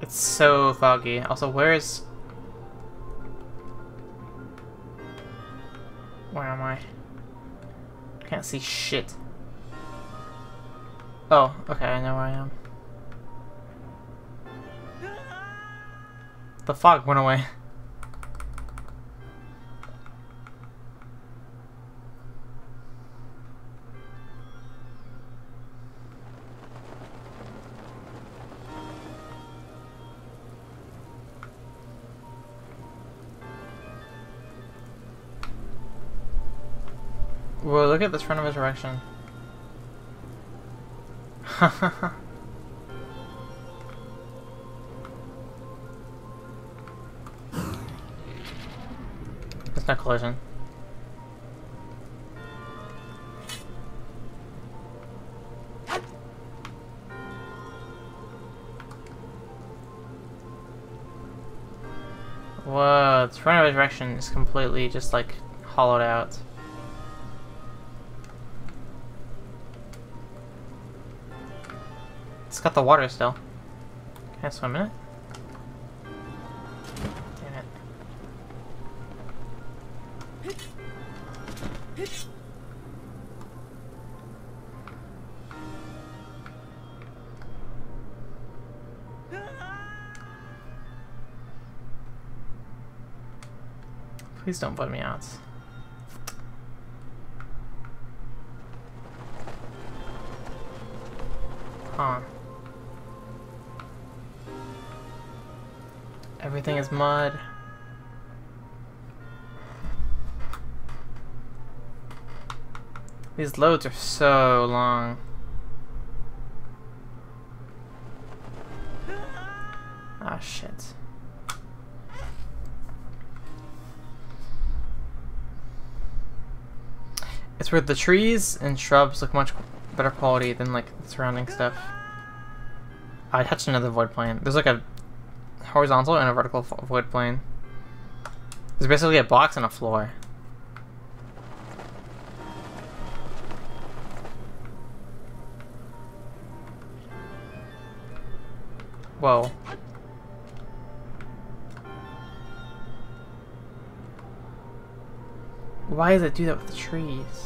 It's so foggy. Also, where am I? Can't see shit. Oh, okay, I know where I am. The fog went away. Whoa, look at this front of resurrection. There's no collision. Whoa, this front of resurrection is completely just like hollowed out. It's got the water still. Can I swim in it? Damn it. Please don't put me out. Huh. Everything is mud. These loads are so long. Ah, shit. It's where the trees and shrubs look much better quality than like the surrounding stuff. I touched another void plane. There's like a horizontal and a vertical void plane. There's basically a box and a floor. Whoa. Why does it do that with the trees?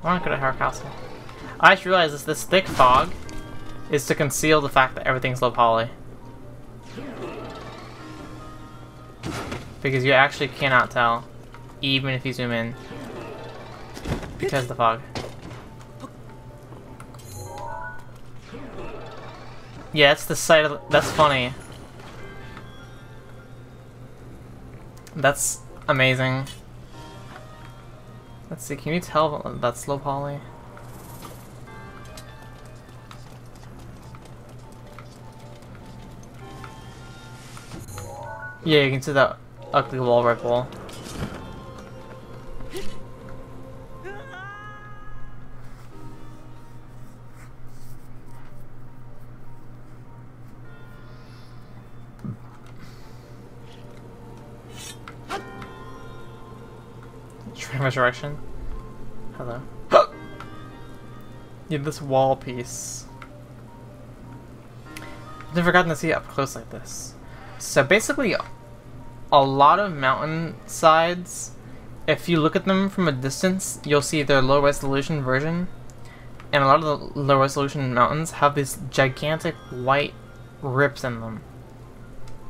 We're not good at Hyrule Castle. I just realized this thick fog is to conceal the fact that everything's low poly. Because you actually cannot tell, even if you zoom in, because of the fog. Yeah, it's the side of that's funny. That's amazing. Let's see, can you tell that's low poly? Yeah, you can see that ugly wall red wall. Resurrection. Hello. Yeah, this wall piece. I've never gotten to see it up close like this. So basically, a lot of mountain sides, if you look at them from a distance, you'll see their low resolution version. And a lot of the low resolution mountains have these gigantic white rips in them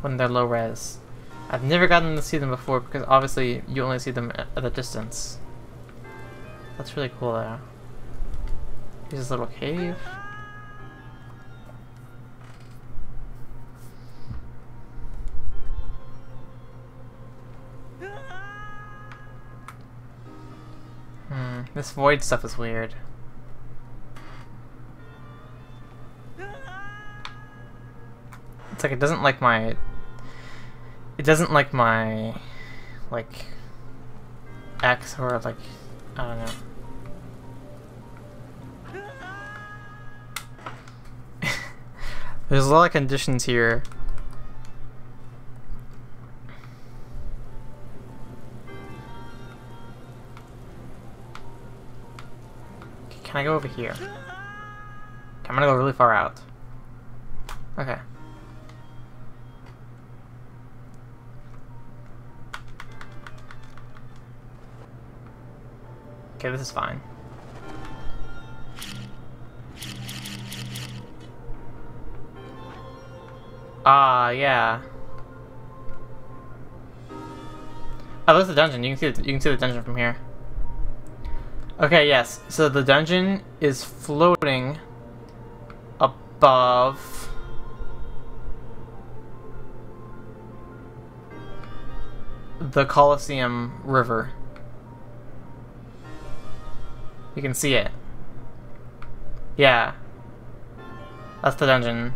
when they're low res. I've never gotten to see them before because obviously you only see them at a distance. That's really cool though. Here's this little cave. This void stuff is weird. It's like it doesn't like my like X or like I don't know. There's a lot of conditions here can I go over here? Okay, I'm gonna go really far out. Okay. Okay, this is fine. Ah, yeah. Oh, that's the dungeon. You can see the dungeon from here. Okay, yes. So the dungeon is floating above the Colosseum River. You can see it. Yeah. That's the dungeon.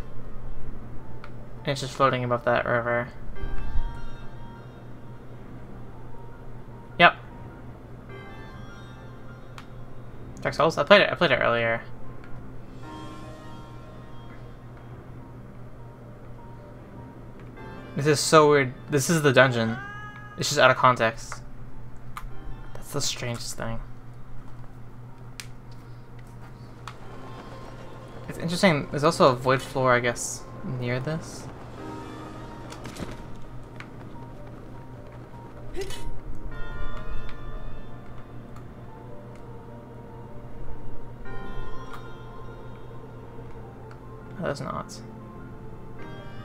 And it's just floating above that river. Yep. Dark Souls? I played it earlier. This is so weird. This is the dungeon. It's just out of context. That's the strangest thing. It's interesting, there's also a void floor, I guess, near this. Oh, that's not.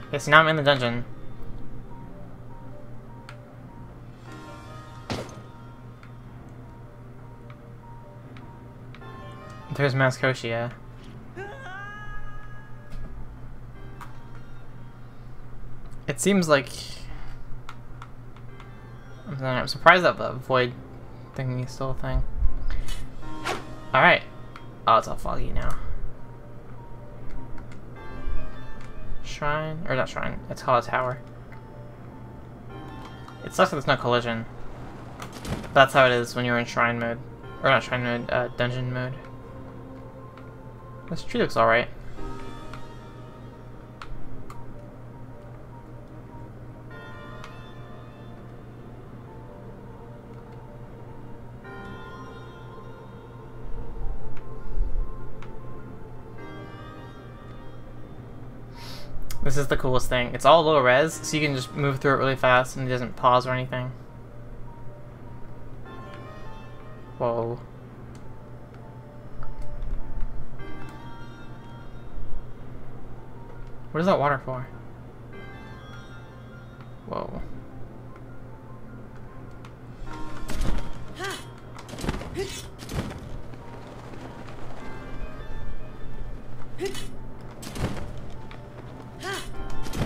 Okay, so now I'm in the dungeon. There's Mascotia. It seems like... I'm surprised that the void thingy is still a thing. Alright. Oh, it's all foggy now. Shrine? Or not shrine. It's called a tower. It sucks that there's no collision. That's how it is when you're in shrine mode. Or not shrine mode, dungeon mode. This tree looks alright. This is the coolest thing. It's all low res, so you can just move through it really fast and it doesn't pause or anything. Whoa. What is that water for? Whoa.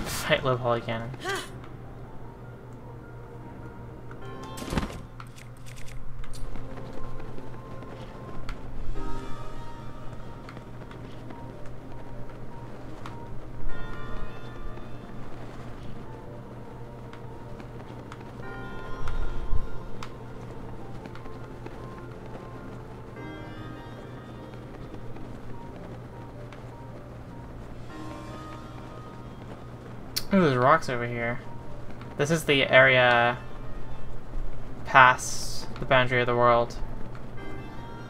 Fight low poly cannon. Ooh, there's rocks over here. This is the area past the boundary of the world.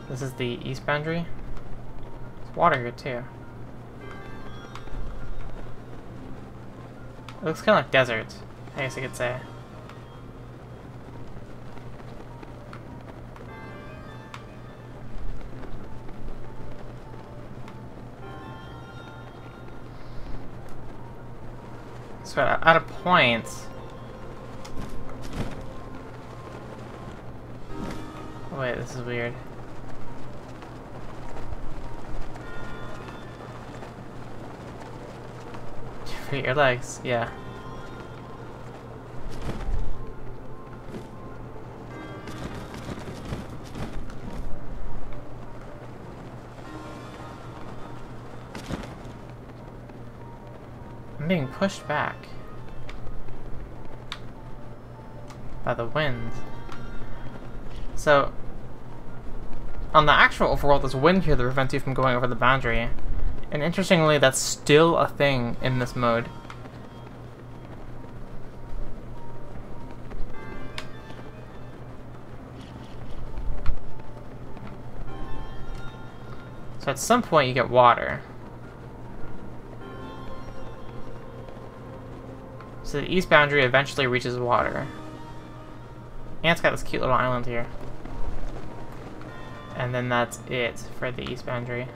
This is the east boundary. There's water here too. It looks kind of like desert, I guess you could say. So at a point... Oh, wait, this is weird. For your legs, yeah. I'm being pushed back by the wind. So, on the actual overworld, there's wind here that prevents you from going over the boundary. And interestingly, that's still a thing in this mode. So at some point you get water. So the east boundary eventually reaches water. And it's got this cute little island here. And then that's it for the east boundary.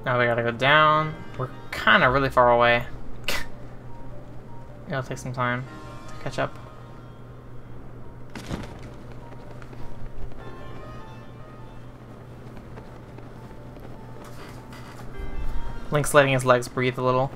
Now we gotta go down. We're kind of really far away. It'll take some time to catch up. Link's letting his legs breathe a little.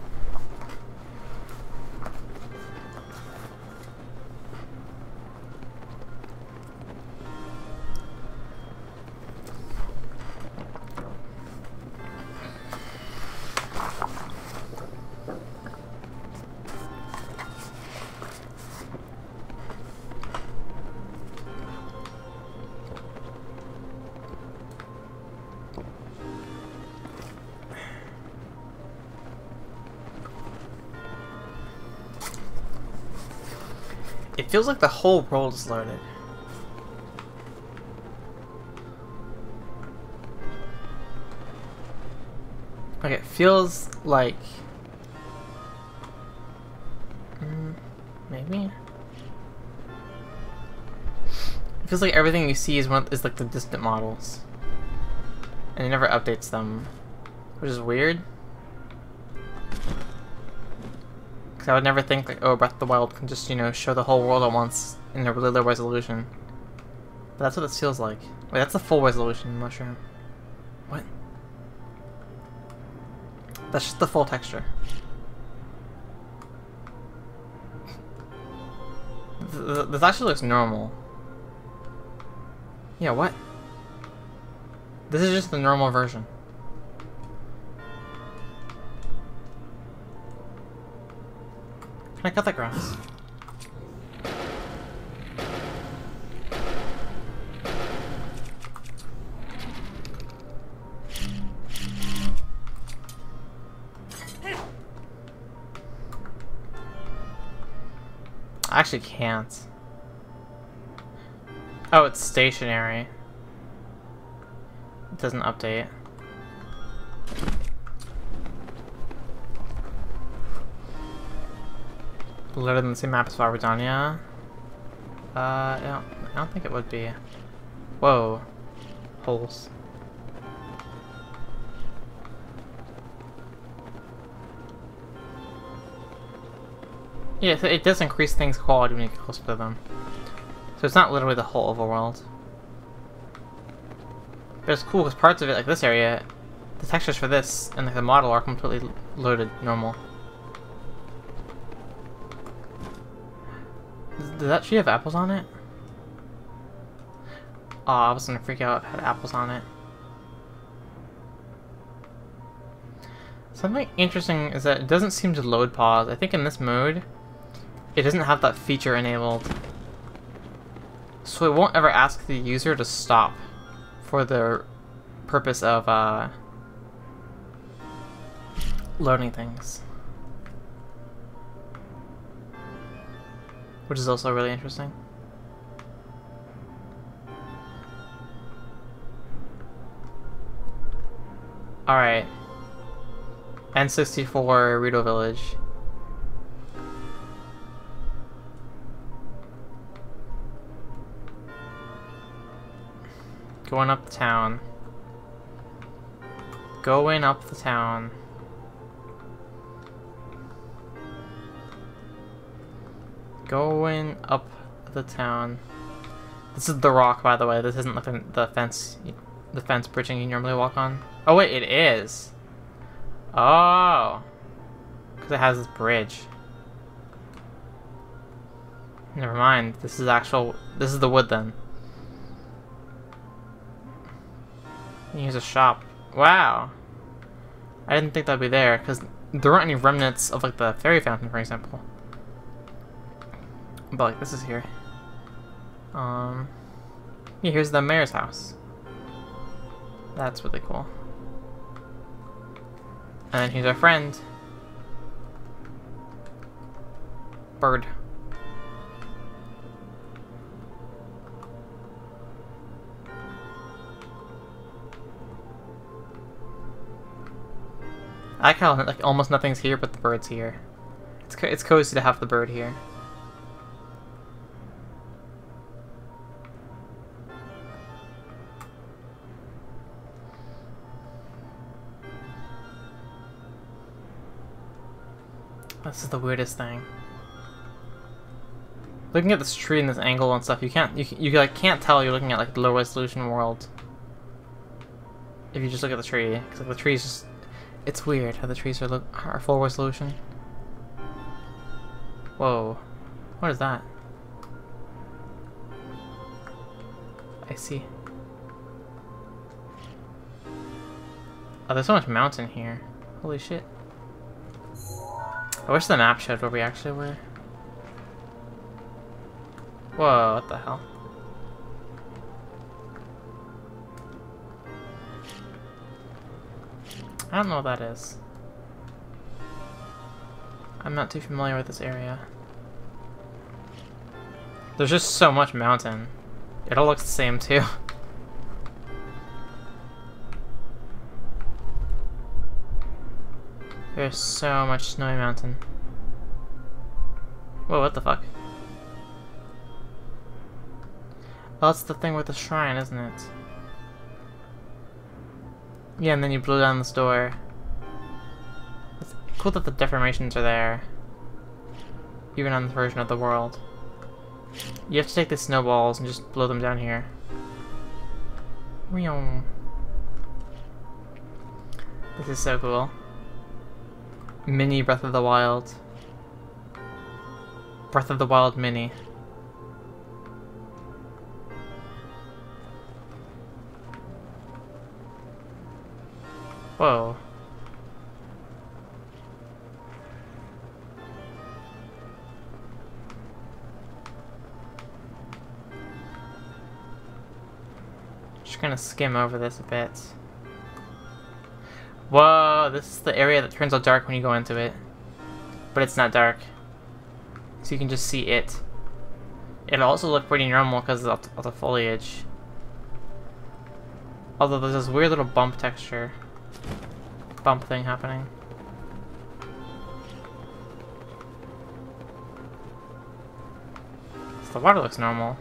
It feels like the whole world is loaded. Like it feels like... maybe? It feels like everything you see is like the distant models. And it never updates them. Which is weird. I would never think like, oh, Breath of the Wild can just, you know, show the whole world at once in a really low resolution. But that's what this feels like. Wait, that's the full resolution mushroom. What? That's just the full texture. This actually looks normal. Yeah, what? This is just the normal version. Can I cut that grass? I actually can't. Oh, it's stationary. It doesn't update. Literally in the same map as Farbidania. I don't think it would be. Whoa. Holes. Yeah, so it does increase things' quality when you get closer to them. So it's not literally the whole overworld. But it's cool because parts of it, like this area, the textures for this and like the model are completely loaded normal. Does that tree have apples on it? Oh, I was gonna freak out if it had apples on it. Something interesting is that it doesn't seem to load pause. I think in this mode, it doesn't have that feature enabled. So it won't ever ask the user to stop for the purpose of loading things. Which is also really interesting. Alright. N64 Hyrule Village. Going up the town. Going up the town. Going up the town. This is the rock, by the way. This isn't like the fence bridging you normally walk on. Oh wait, it is. Oh, because it has this bridge. Never mind. This is the wood then. You use a shop. Wow. I didn't think that'd be there because there aren't any remnants of like the fairy fountain, for example. But like this is here. Yeah, here's the mayor's house. That's really cool. And then here's our friend. Bird. I like how like almost nothing's here, but the bird's here. It's cozy to have the bird here. This is the weirdest thing. Looking at this tree and this angle and stuff, you like can't tell you're looking at like the low resolution world. If you just look at the tree, because like the tree's just, it's weird how the trees are full resolution. Whoa, what is that? I see. Oh, there's so much mountain here. Holy shit. I wish the map showed where we actually were. Whoa, what the hell? I don't know what that is. I'm not too familiar with this area. There's just so much mountain. It all looks the same too. There's so much snowy mountain. Whoa, what the fuck? Oh, that's the thing with the shrine, isn't it? Yeah, and then you blew down this door. It's cool that the deformations are there. Even on this version of the world. You have to take the snowballs and just blow them down here. This is so cool. Mini Breath of the Wild. Breath of the Wild Mini. Whoa. Just gonna skim over this a bit. Whoa, this is the area that turns out dark when you go into it. But it's not dark. So you can just see it. It'll also look pretty normal because of the foliage. Although there's this weird little bump texture. Bump thing happening. So the water looks normal.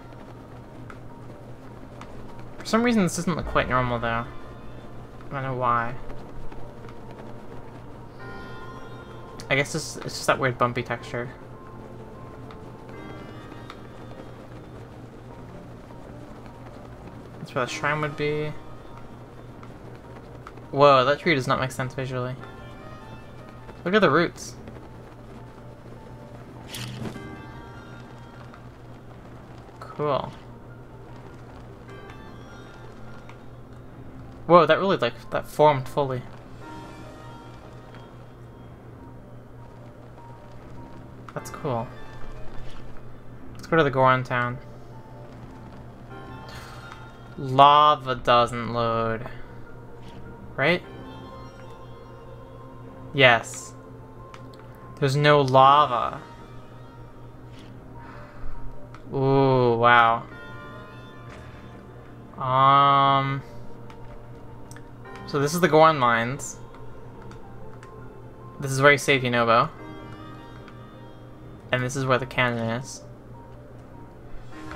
For some reason this doesn't look quite normal though. I don't know why. I guess it's just that weird bumpy texture. That's where the shrine would be. Whoa, that tree does not make sense visually. Look at the roots. Cool. Whoa, that really that formed fully. That's cool. Let's go to the Goron town. Lava doesn't load. Right? Yes. There's no lava. Ooh, wow. So this is the Goron mines. This is where you save Yunobo. And this is where the cannon is.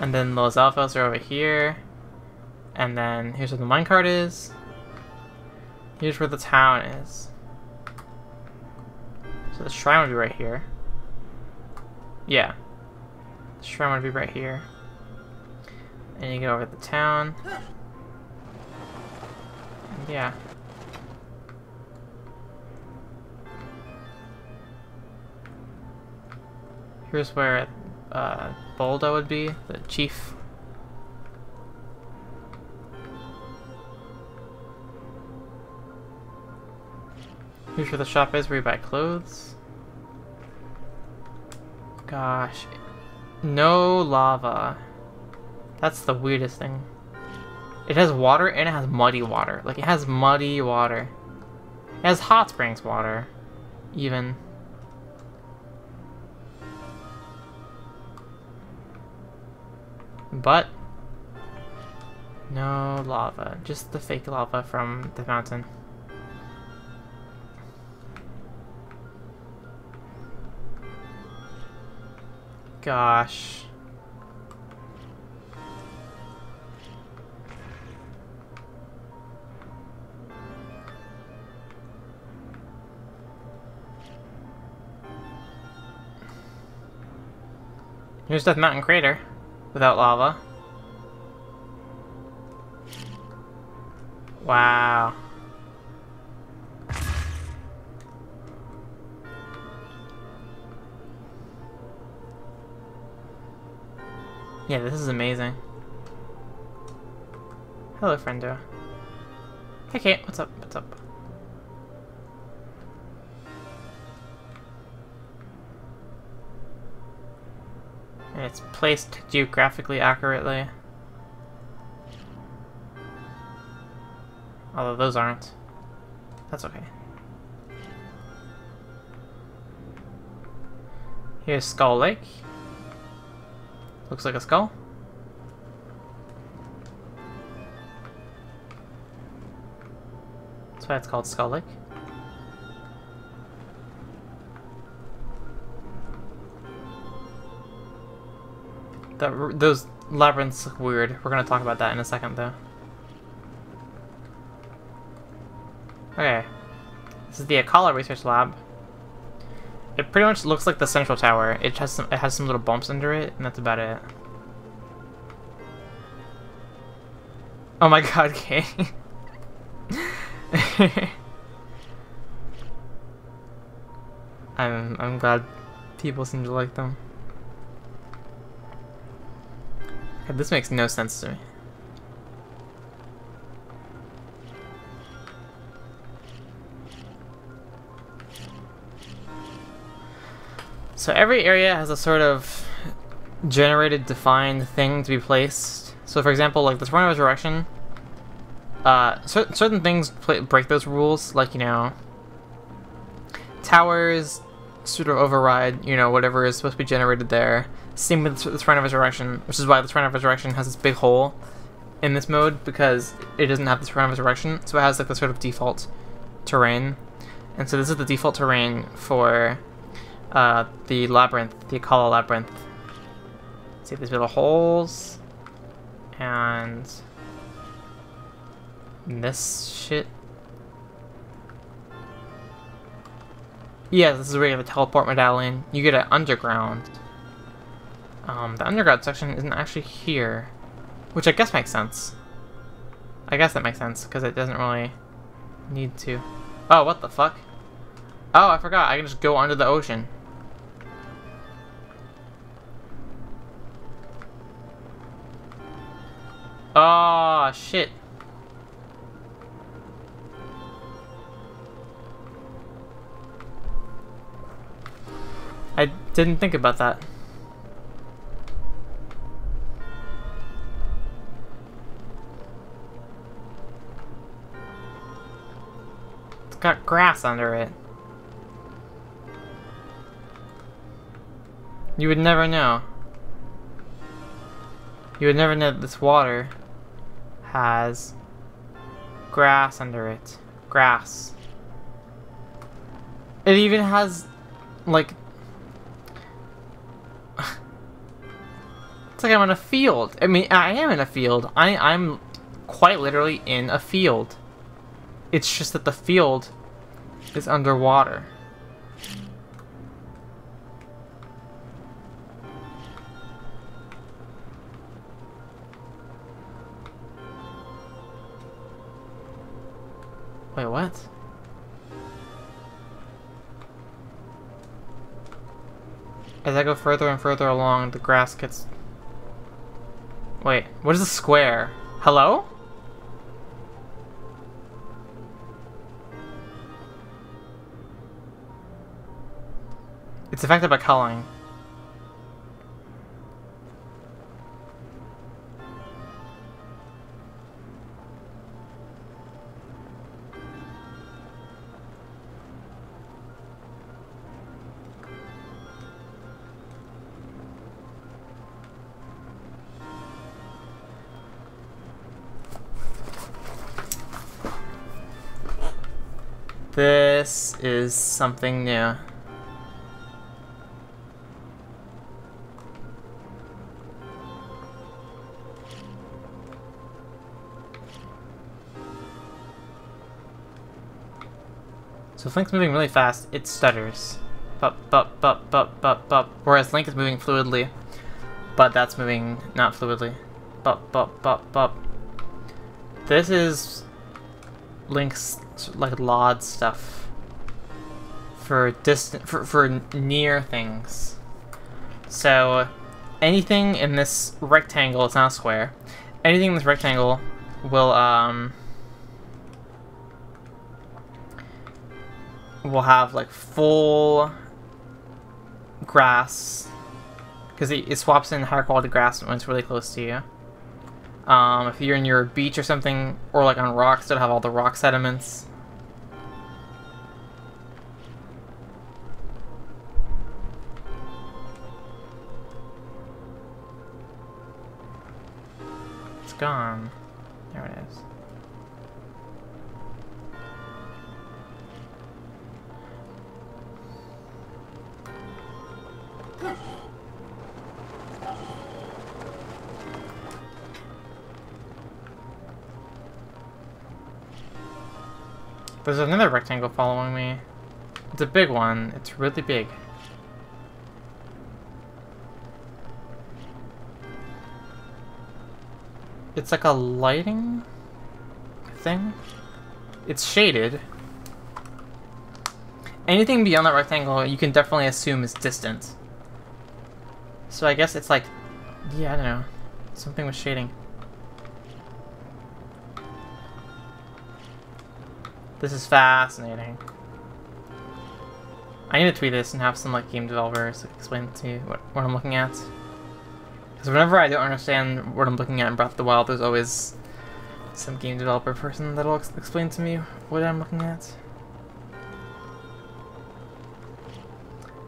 And then Los Alphos are over here. And then here's where the minecart is. Here's where the town is. So the shrine would be right here. Yeah. The shrine would be right here. And you go over to the town. And yeah. Here's where Boldo would be, the chief. Here's where the shop is, where you buy clothes. Gosh. No lava. That's the weirdest thing. It has water and it has muddy water. Like, it has muddy water. It has hot springs water. Even. But no lava, just the fake lava from the mountain. gosh. Here's Death Mountain Crater without lava. Wow. Yeah, this is amazing. Hello, friendo. Hey, Kate. What's up? What's up? And it's placed geographically accurately. Although those aren't. That's okay. Here's Skull Lake. Looks like a skull. That's why it's called Skull Lake. Those labyrinths look weird. We're gonna talk about that in a second, though. Okay. This is the Akala Research Lab. It pretty much looks like the central tower. It has some little bumps under it, and that's about it. Oh my god, Kay. I'm glad people seem to like them. Okay, this makes no sense to me. So every area has a sort of generated, defined thing to be placed. So for example, like the Throne of Resurrection, certain things break those rules, like, you know, towers sort of override, you know, whatever is supposed to be generated there. Same with the Throne of Resurrection, which is why the Throne of Resurrection has this big hole in this mode, because it doesn't have the Throne of Resurrection, so it has like the sort of default terrain. And so this is the default terrain for the labyrinth, the Akala Labyrinth. See these little holes, and this shit. Yeah, this is where you have a teleport medallion. You get it underground. The underground section isn't actually here, which I guess makes sense. I guess that makes sense, because it doesn't really need to. Oh, what the fuck? Oh, I forgot. I can just go under the ocean. Oh, shit. I didn't think about that. It's got grass under it. You would never know. You would never know that this water has grass under it. Grass. It even has, like... It's like I'm in a field. I mean, I am in a field. I'm quite literally in a field. It's just that the field is underwater. Wait, what? As I go further and further along, the grass gets... Wait, what is a square? Hello? It's affected by culling. This is something new. So if Link's moving really fast, it stutters. Bup, bup, bup, bup, bup, bup. Whereas Link is moving fluidly, but that's moving not fluidly. Bup, bup, bup, bup. This is Link's like LOD stuff for distant for near things. So anything in this rectangle, it's not a square. Anything in this rectangle will have like full grass because it swaps in higher quality grass when it's really close to you. If you're near a beach or something, or like on rocks, it'll have all the rock sediments. It's gone. There it is. There's another rectangle following me. It's a big one. It's really big. It's like a lighting thing. It's shaded. Anything beyond that rectangle, you can definitely assume is distant. So I guess it's like, yeah, I don't know, something with shading. This is fascinating. I need to tweet this and have some like game developers explain to me what I'm looking at. Because whenever I don't understand what I'm looking at in Breath of the Wild, there's always some game developer person that'll explain to me what I'm looking at.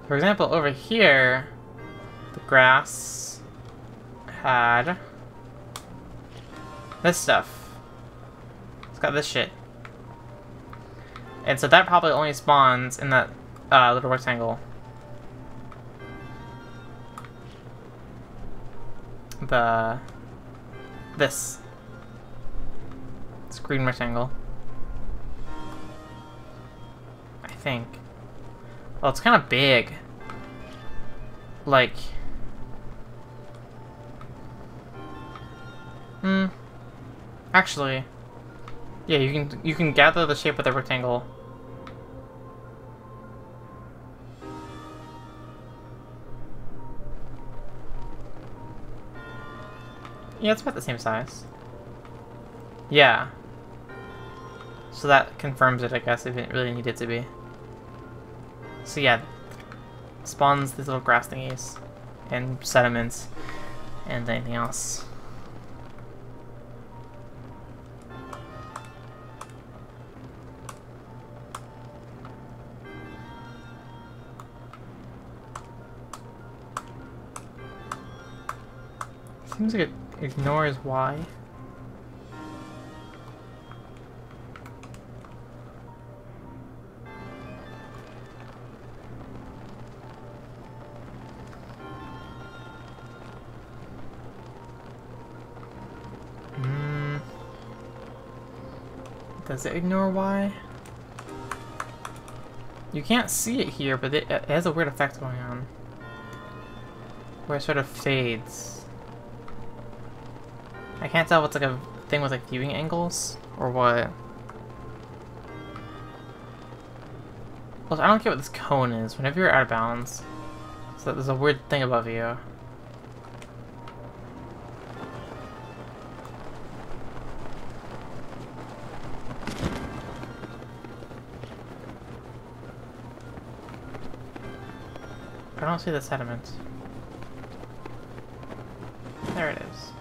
For example, over here, the grass had this stuff. It's got this shit. And so that probably only spawns in that little rectangle. This green rectangle. I think. Well, it's kind of big. Like. Actually. Yeah, you can gather the shape of the rectangle. Yeah, it's about the same size. Yeah. So that confirms it, I guess, if it really needed to be. So yeah, spawns these little grass thingies and sediments and anything else. Seems like it ignores Y. Does it ignore Y? You can't see it here, but it has a weird effect going on. Where it sort of fades. I can't tell if it's like a thing with like viewing angles or what. Plus, I don't get what this cone is. Whenever you're out of bounds, so there's a weird thing above you. I don't see the sediment. There it is.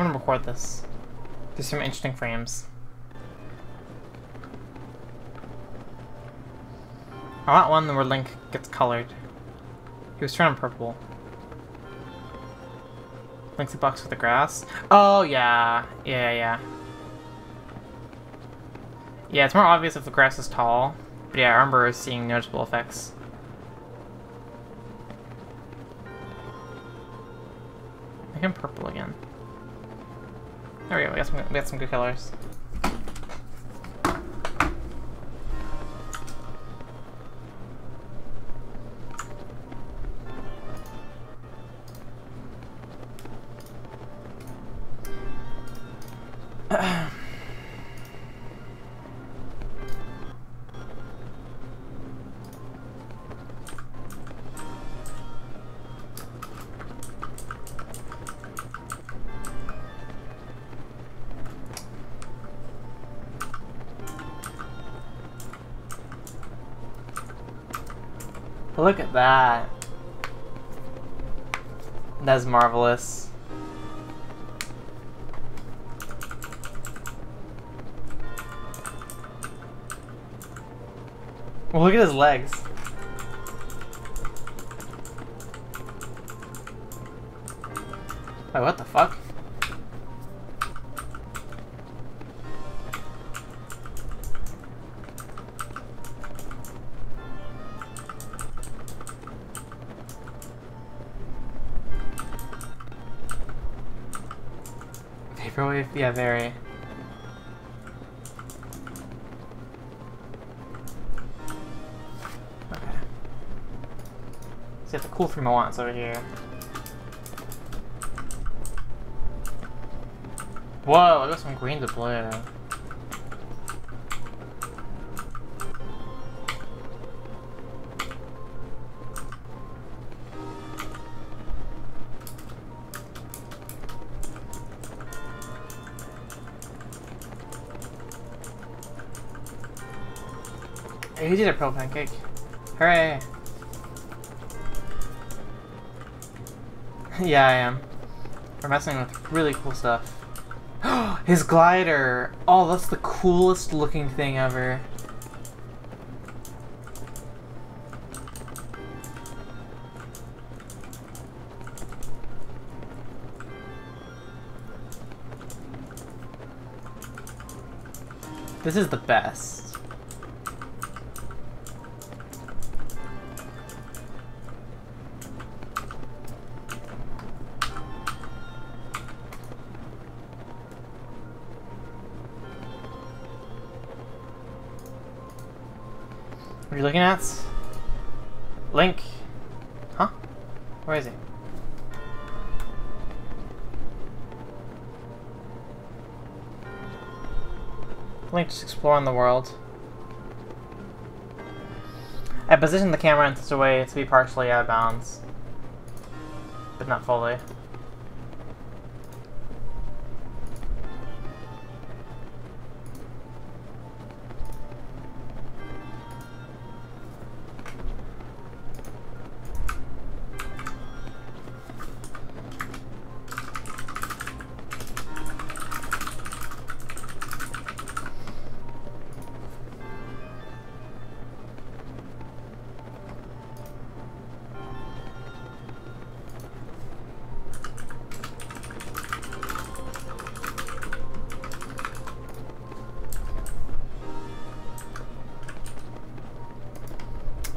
I'm gonna record this. There's some interesting frames. I want one where Link gets colored. He was turning purple. Link's a box with the grass. Oh yeah, yeah. Yeah, it's more obvious if the grass is tall. But yeah, I remember seeing noticeable effects. Make him purple again. There we go, we got some good colors. Look at that. That's marvelous. Well, look at his legs. Wait, what the fuck? Vaporwave? Yeah, very. Okay. See, the cool thing I want is over here. Whoa, I got some green to blue. Hey, you did a pro pancake. Hooray! Yeah, I am. We're messing with really cool stuff. His glider! Oh, that's the coolest looking thing ever. This is the best. What are you looking at? Link? Huh? Where is he? Link just exploring the world. I positioned the camera in such a way to be partially out of bounds, but not fully.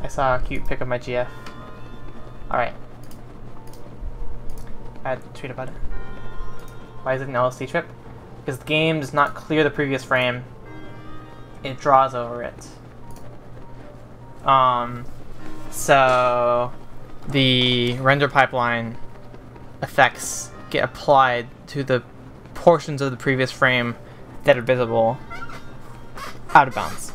I saw a cute pic of my GF. Alright. I had to tweet about it. Why is it an LSD trip? Because the game does not clear the previous frame. It draws over it. So the render pipeline effects get applied to the portions of the previous frame that are visible out of bounds.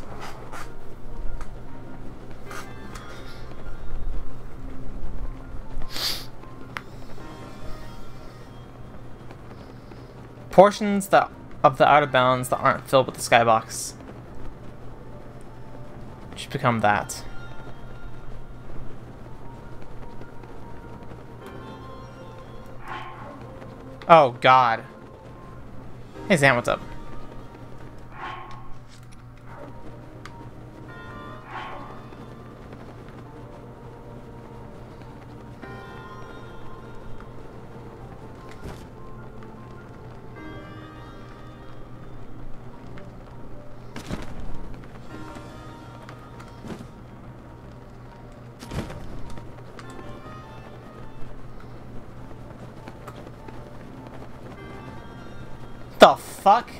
Portions of the out of bounds that aren't filled with the skybox should become that. Oh god. Hey Sam, what's up? The fuck?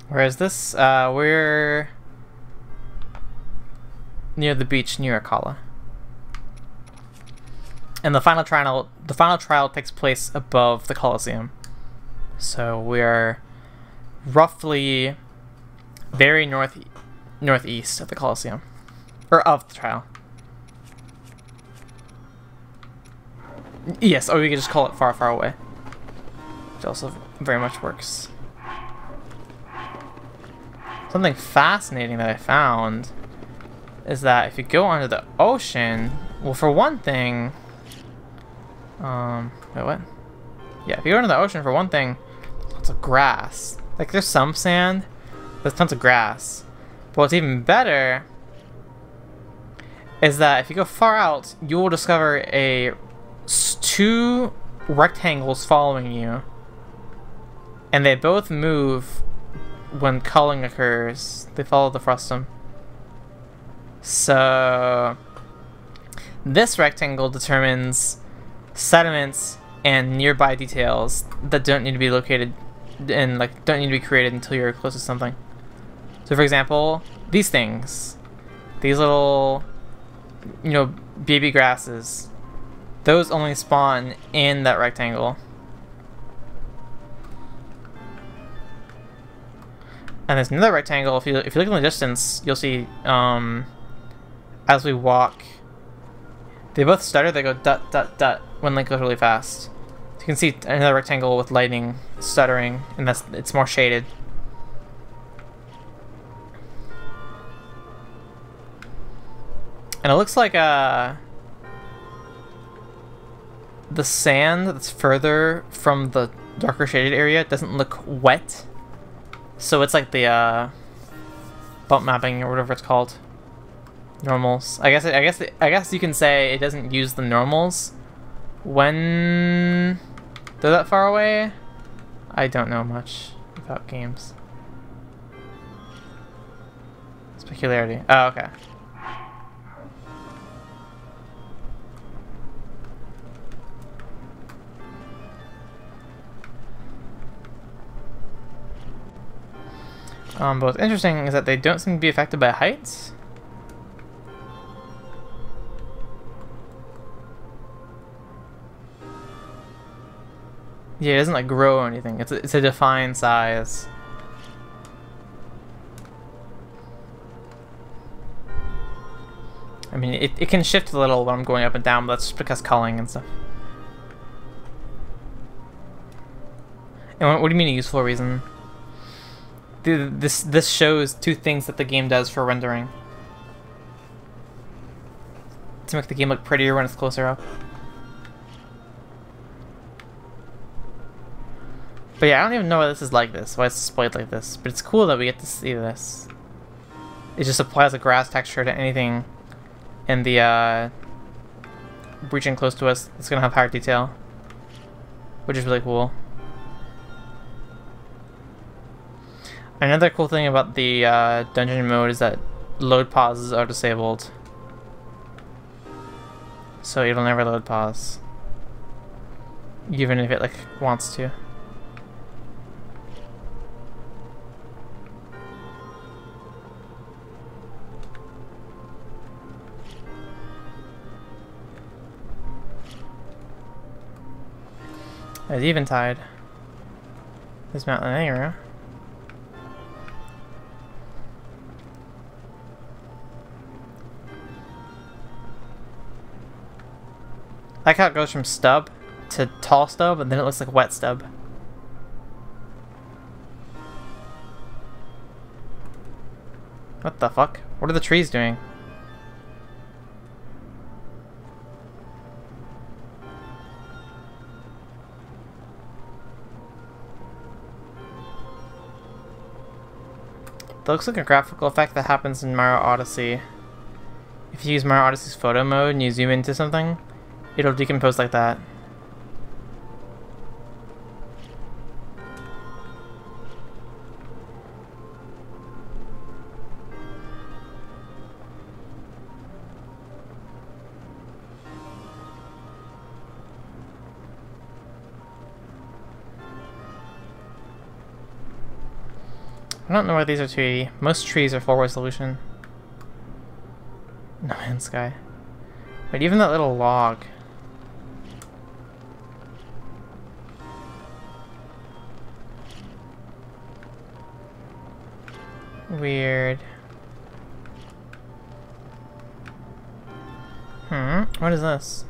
Where is this? We're near the beach near Akala. And the final trial takes place above the Colosseum. So we're roughly very northeast of the Colosseum. Or of the trial. Yes, or we could just call it far, far away. Which also very much works. Something fascinating that I found is that if you go under the ocean, well, for one thing, wait, what? Yeah, if you go into the ocean, for one thing, lots of grass. Like, there's some sand, there's tons of grass. But what's even better is that if you go far out, you will discover two rectangles following you, and they both move when culling occurs. They follow the frustum. So this rectangle determines sediments and nearby details that don't need to be located and don't need to be created until you're close to something. So for example, these things, these little, baby grasses, those only spawn in that rectangle. And there's another rectangle. If you look in the distance, you'll see as we walk, they both stutter. They go dot dot dot when Link goes really fast. So you can see another rectangle with lightning stuttering, and it's more shaded. And it looks like the sand that's further from the darker shaded area doesn't look wet. So it's like the bump mapping or whatever it's called. Normals. I guess you can say it doesn't use the normals when they're that far away. I don't know much about games. Specularity. Oh, okay. But what's interesting is that they don't seem to be affected by heights. Yeah, it doesn't like grow or anything. It's a defined size. I mean, it can shift a little when I'm going up and down, but that's just because culling and stuff. And what do you mean a useful reason? Dude, this shows two things that the game does for rendering. To make the game look prettier when it's closer up. But yeah, I don't even know why this is like this, why it's displayed like this. But it's cool that we get to see this. It just applies a grass texture to anything in the region close to us. It's gonna have higher detail, which is really cool. Another cool thing about the dungeon mode is that load pauses are disabled. So it'll never load pause. Even if it like wants to. It's eventide. This mountain area. I like how it goes from stub to tall stub, and then it looks like wet stub. What the fuck? What are the trees doing? That looks like a graphical effect that happens in Mario Odyssey. If you use Mario Odyssey's photo mode and you zoom into something, it'll decompose like that. I don't know why these are 280. Most trees are full resolution. No Man's Sky. But even that little log. Weird. What is this?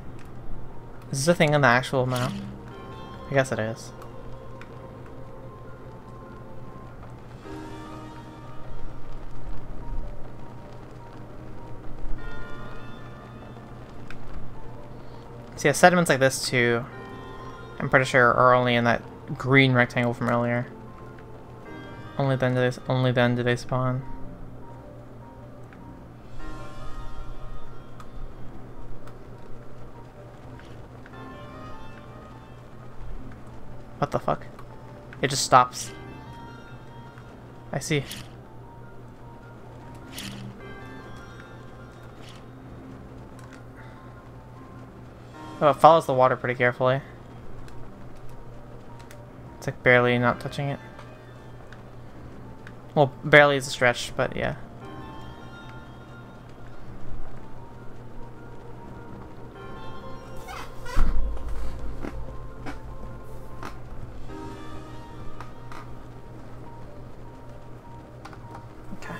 Is this a thing on the actual map? I guess it is. So yeah, sediments like this too, I'm pretty sure are only in that green rectangle from earlier. Only then do they spawn. What the fuck? It just stops. I see. Oh, it follows the water pretty carefully. It's like barely not touching it. Well, barely is a stretch, but yeah. Okay.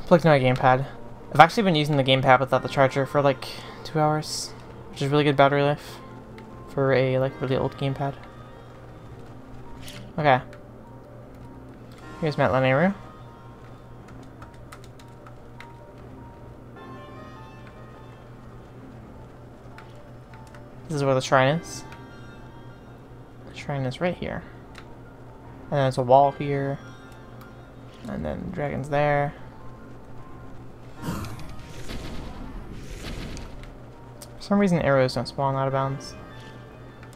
Plugged in my gamepad. I've actually been using the gamepad without the charger for like 2 hours, which is really good battery life for a like really old gamepad. Okay. Here's Mount area. This is where the shrine is. The shrine is right here. And then there's a wall here. And then the dragon's there. For some reason arrows don't spawn out of bounds.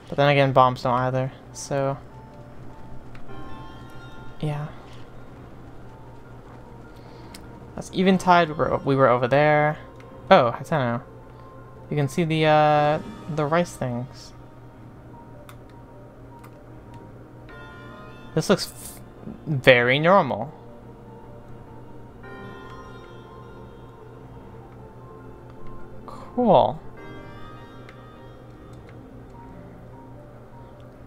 But then again bombs don't either, so yeah. That's eventide. We were over there. Oh, I don't know. You can see the rice things. This looks very normal. Cool.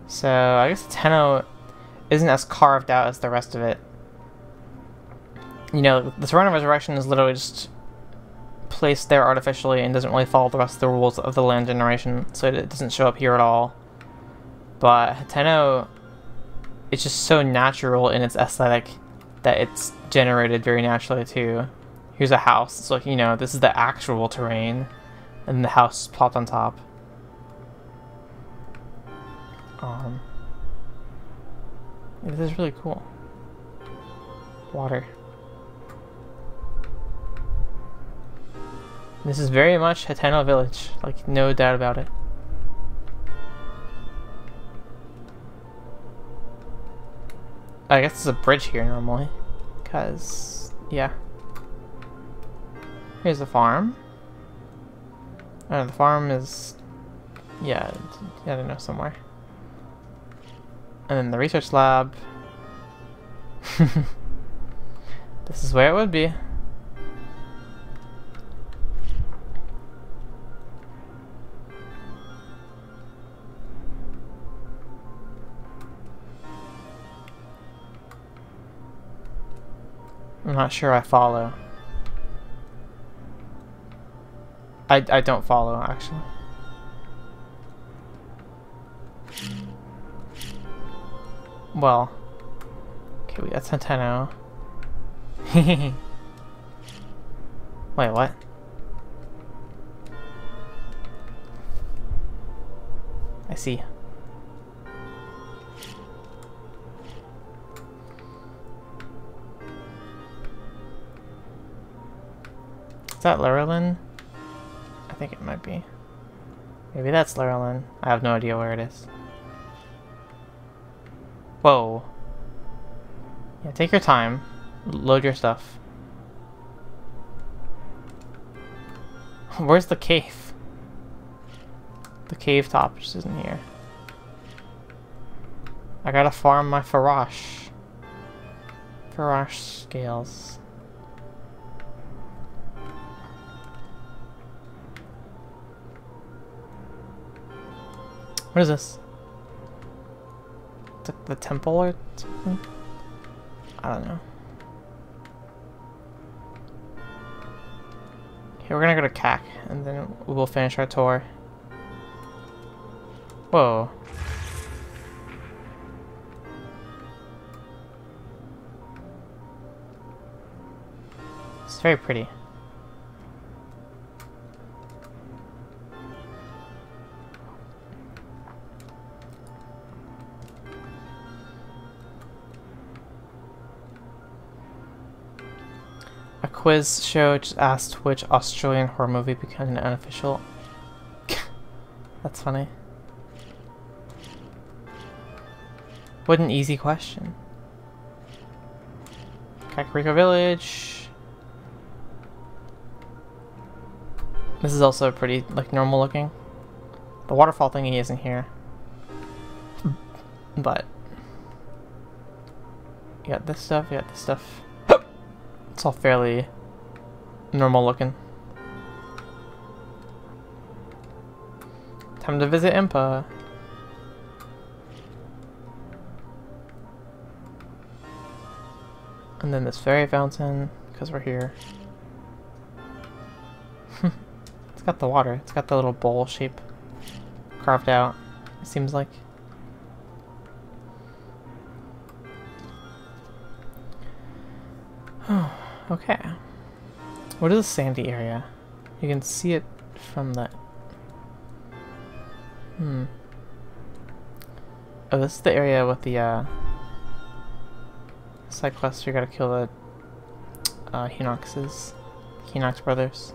So I guess Tenno isn't as carved out as the rest of it. You know, the Throne of Resurrection is literally just placed there artificially and doesn't really follow the rest of the rules of the land generation, so it doesn't show up here at all. but Hateno, it's just so natural in its aesthetic that it's generated very naturally too. Here's a house. It's like, you know, this is the actual terrain, and the house plopped on top. This is really cool. Water. This is very much Hateno Village, like no doubt about it. I guess there's a bridge here normally, cause yeah. Here's the farm. The farm is, yeah, I don't know, somewhere. And then the research lab. This is where it would be. I'm not sure I follow. I don't follow, actually. Well, okay, that's Hateno. Wait, what? I see. Is that Lurelin? I think it might be. Maybe that's Lurelin. I have no idea where it is. Whoa. Yeah, take your time. Load your stuff. Where's the cave? The cave top just isn't here. I gotta farm my Farash. Farash scales. What is this? The temple or something? I don't know. Okay, we're gonna go to CAC and then we'll finish our tour. Whoa. It's very pretty. A quiz show just asked which Australian horror movie became an unofficial. That's funny. What an easy question. Kakariko Village. This is also pretty like normal looking. The waterfall thingy isn't here. But you got this stuff, you got this stuff. It's all fairly normal looking. Time to visit Impa. And then this fairy fountain, because we're here. It's got the water. It's got the little bowl shape carved out, it seems like. Okay. What is the sandy area? You can see it from the... Oh, this is the area with the, side quest. You gotta kill the, Hinoxes. Hinox brothers.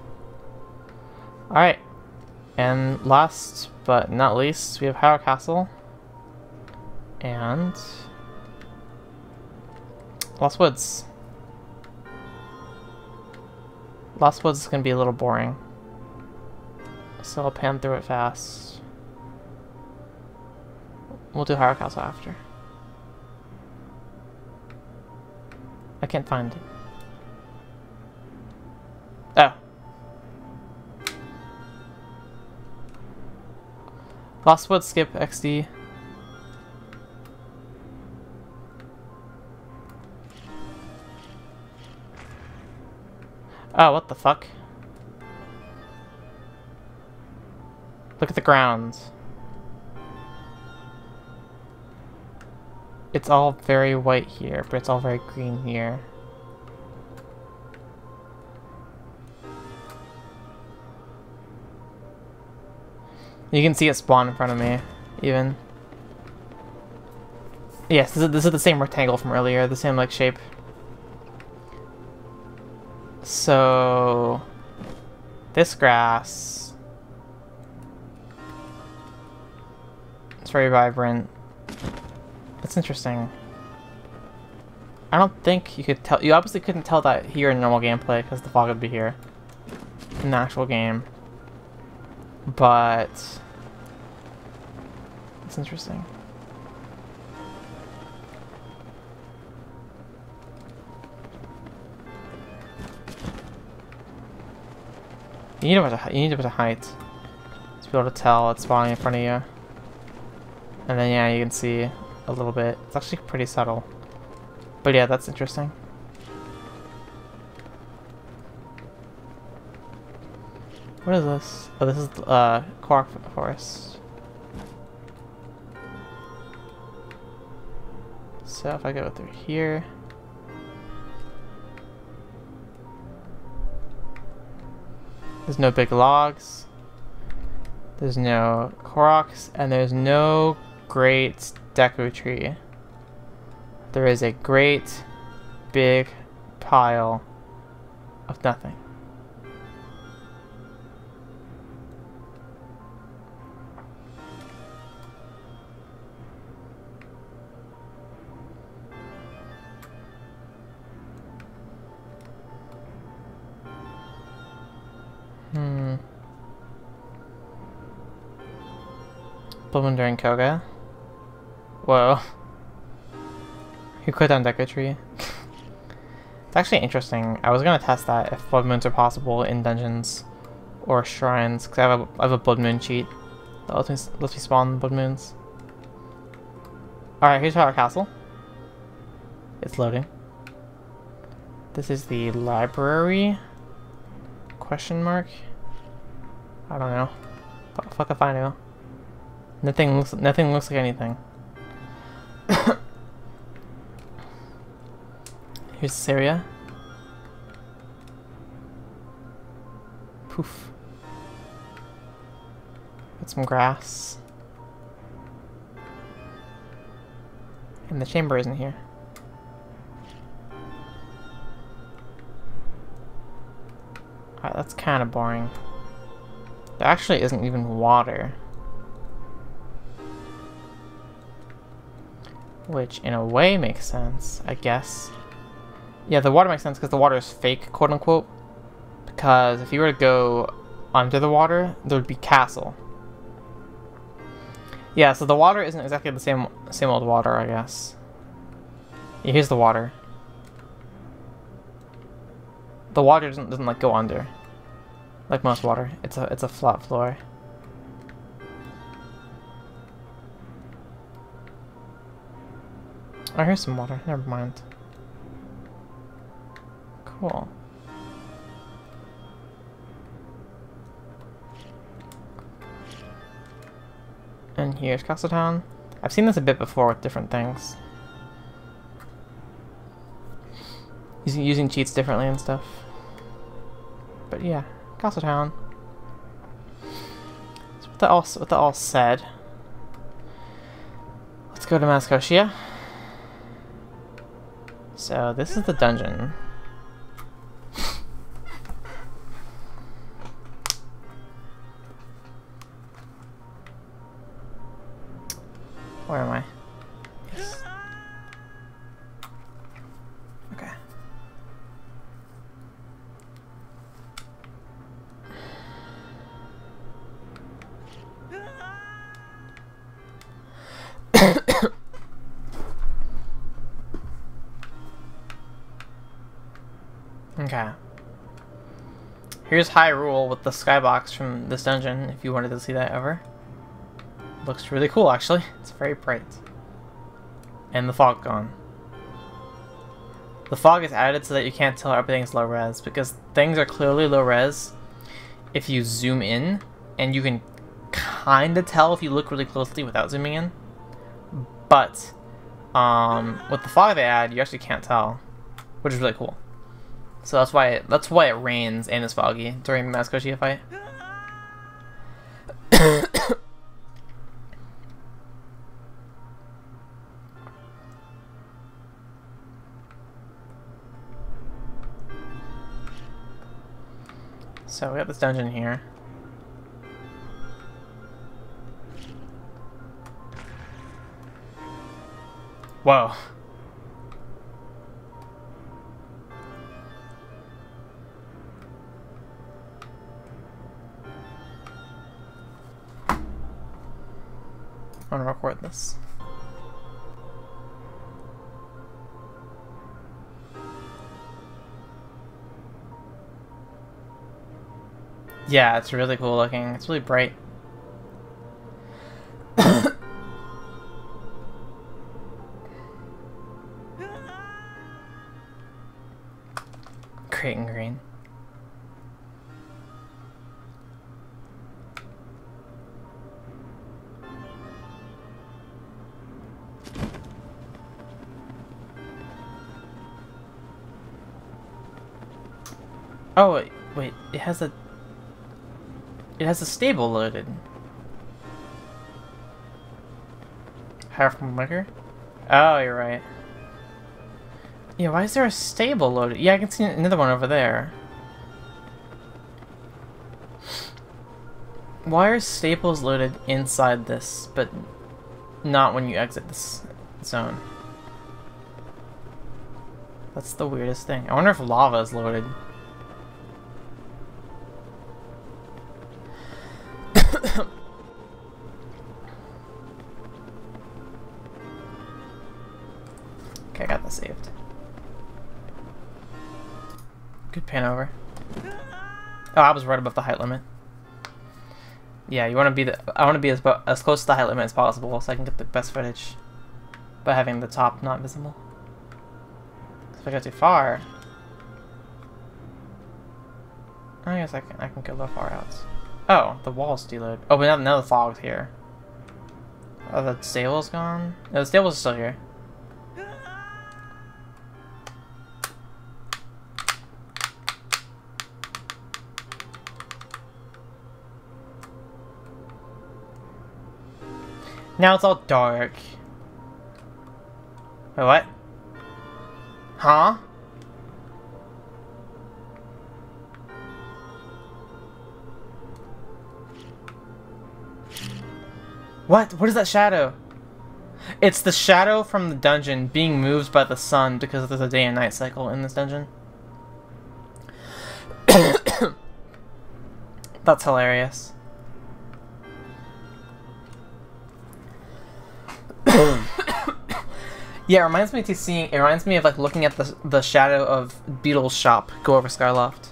Alright. And last but not least, we have Hyrule Castle. And... Lost Woods. Lost Woods is going to be a little boring, so I'll pan through it fast. We'll do Hyrule Castle after. I can't find it. Oh. Lost Woods skip XD. Oh, what the fuck? Look at the grounds. it's all very white here, but it's all very green here. You can see it spawn in front of me, even. Yes, this is the same rectangle from earlier, the same like shape. So this grass, it's very vibrant. That's interesting. I don't think you could tell. You obviously couldn't tell that here in normal gameplay because the fog would be here in the actual game. But it's interesting. You need a bit of height to be able to tell it's spawning in front of you. And then yeah, you can see a little bit. It's actually pretty subtle. But yeah, that's interesting. What is this? Oh, this is Quark Forest. So if I go through here, there's no big logs, there's no Koroks, and there's no great Deku tree. There is a great big pile of nothing. Bloom during Koga. Whoa. You quit on Deku Tree. It's actually interesting. I was gonna test that if blood moons are possible in dungeons or shrines, because I have a blood moon cheat that lets me spawn blood moons. Alright, here's our castle. It's loading. This is the library? Question mark? I don't know. Fuck if I know. Nothing looks like anything. Here's this area. Poof. Got some grass. And the chamber isn't here. Alright, that's kind of boring. There actually isn't even water. Which, in a way, makes sense, I guess. Yeah, the water makes sense because the water is fake, quote-unquote. Because if you were to go under the water, there would be castle. Yeah, so the water isn't exactly the same old water, I guess. Yeah, here's the water. The water doesn't like go under, like most water. It's a flat floor. Oh, here's some water. Never mind. Cool. And here's Castle Town. I've seen this a bit before with different things. Using cheats differently and stuff. But yeah, Castle Town. So with that all said, let's go to Mascotia. So this is the dungeon. Where am I? Yes. Okay. Okay. Here's Hyrule with the skybox from this dungeon, if you wanted to see that ever. Looks really cool, actually. It's very bright. And the fog gone. The fog is added so that you can't tell everything's low res, because things are clearly low res if you zoom in, and you can kind of tell if you look really closely without zooming in. But with the fog they add, you actually can't tell, which is really cool. So that's why it rains and is foggy during the Mascotia fight. So we got this dungeon here. Whoa. I'm gonna record this. Yeah, it's really cool looking. It's really bright. Great and green. Oh wait, it has a stable loaded. Hire from Wicker? Oh, you're right. Yeah, why is there a stable loaded? Yeah, I can see another one over there. Why are stables loaded inside this, but not when you exit this zone? That's the weirdest thing. I wonder if lava is loaded. Okay, I got that saved. Good pan over. Oh, I was right above the height limit. Yeah, you want to be I want to be as close to the height limit as possible, so I can get the best footage by having the top not visible. If I go too far, I guess I can go a little far out. Oh, the walls deload. Oh, but now the fog's here. Oh, the stable's gone? No, the stable's still here. Now it's all dark. Wait, what? Huh? What? What is that shadow? It's the shadow from the dungeon being moved by the sun because there's a day and night cycle in this dungeon. That's hilarious. Yeah, it reminds me of like looking at the shadow of Beetle's shop go over Skyloft.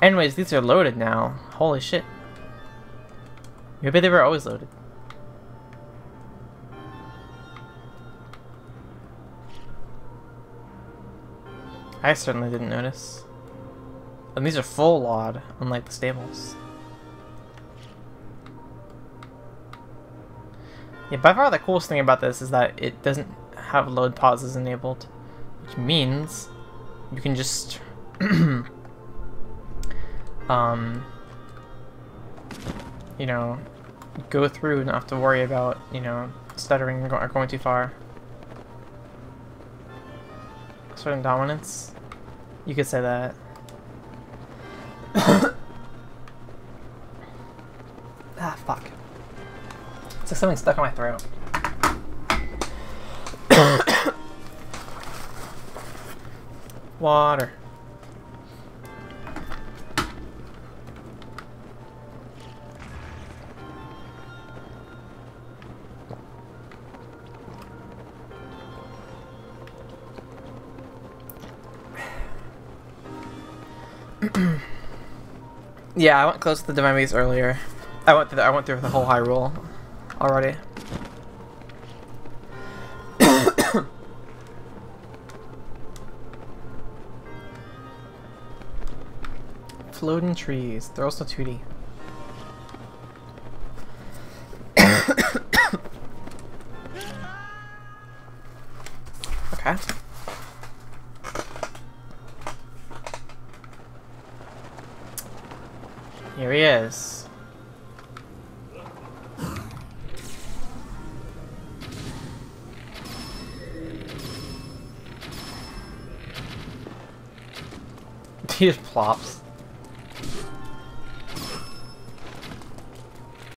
Anyways, these are loaded now. Holy shit. Maybe they were always loaded. I certainly didn't notice. And these are full LOD, unlike the stables. Yeah, by far the coolest thing about this is that it doesn't have load pauses enabled, which means you can just you know, go through and not have to worry about, you know, stuttering or going too far. Certain dominance, you could say that. Ah, fuck. It's like something stuck in my throat. Water. Yeah, I went close to the Divine Beast earlier. I went through the whole Hyrule already. Floating trees. They're also 2D. Here he is. He just plops.